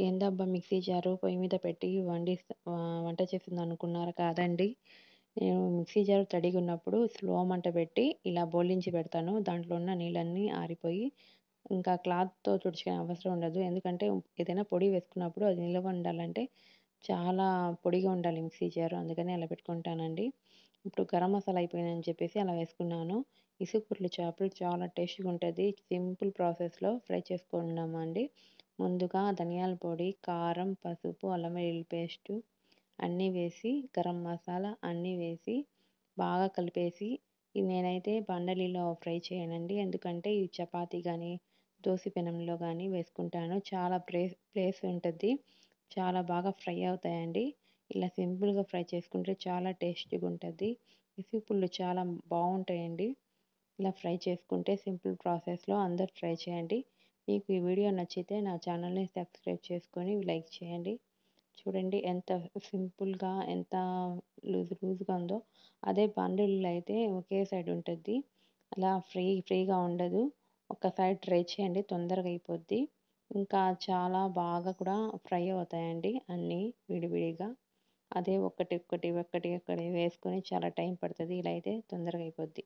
ఏందబ్బా mixie jar పొయ్యి మీద పెట్టి వంట చేస్తుందనుకున్నారా? కాదండి. నేను మిక్సీ జార్ తడిగున్నప్పుడు స్లో మంట పెట్టి ఇలా బోర్లించి పెడతాను. దాంట్లో ఉన్న నీళ్ళన్నీ ఆరిపోయి, ఇంకా క్లాత్‌తో తుడుచుకునే అవసరం ఉండదు. ఎందుకంటే ఏదైనా పొడి వేసుకున్నప్పుడు అది నిలవ ఉండాలంటే చాలా పొడిగా ఉండాలి మిక్సీ జారు. అందుకని అలా పెట్టుకుంటానండి. ఇప్పుడు గరం మసాలా అయిపోయిందని చెప్పేసి అలా వేసుకున్నాను. ఇసుకపుర్లు చేపలు చాలా టేస్టీగా ఉంటది. సింపుల్ ప్రాసెస్‌లో ఫ్రై చేసుకున్నామండి. ముందుగా ధనియాల పొడి, కారం, పసుపు, అల్లం వెల్లుల్లి పేస్టు అన్నీ వేసి, గరం మసాలా అన్నీ వేసి బాగా కలిపేసి, ఇది నేనైతే బాండలీలో ఫ్రై చేయనండి. ఎందుకంటే ఈ చపాతీ గానీ, దోస పెనంలో గానీ వేసుకుంటాను. చాలా ప్లేస్ ఉంటది. చాలా బాగా ఫ్రై అవుతాయండి. ఇలా సింపుల్‌గా ఫ్రై చేసుకుంటే చాలా టేస్టీగా ఉంటది. ఇసుక పుళ్ళు చాలా బావుంటాయండి. ఇలా ఫ్రై చేసుకుంటే సింపుల్ ప్రాసెస్‌లో అందరూ ట్రై చేయండి. మీకు ఈ వీడియో నచ్చితే నా ఛానల్‌ని సబ్స్క్రైబ్ చేసుకొని లైక్ చేయండి. చూడండి ఎంత సింపుల్‌గా ఎంత లూజ్‌గా ఉందో. అదే బాండిల్లో అయితే ఒకే సైడ్ ఉంటది. అలా ఫ్రీగా ఉండదు. ఒక సైడ్ ట్రై చేయండి తొందరగా అయిపోద్ది. ఇంకా చాలా బాగా కూడా ఫ్రై అవుతాయండి అన్నీ విడివిడిగా. అదే ఒక్కటి వేసుకొని చాలా టైం పడతది. ఇలా అయితే తొందరగా అయిపోద్ది.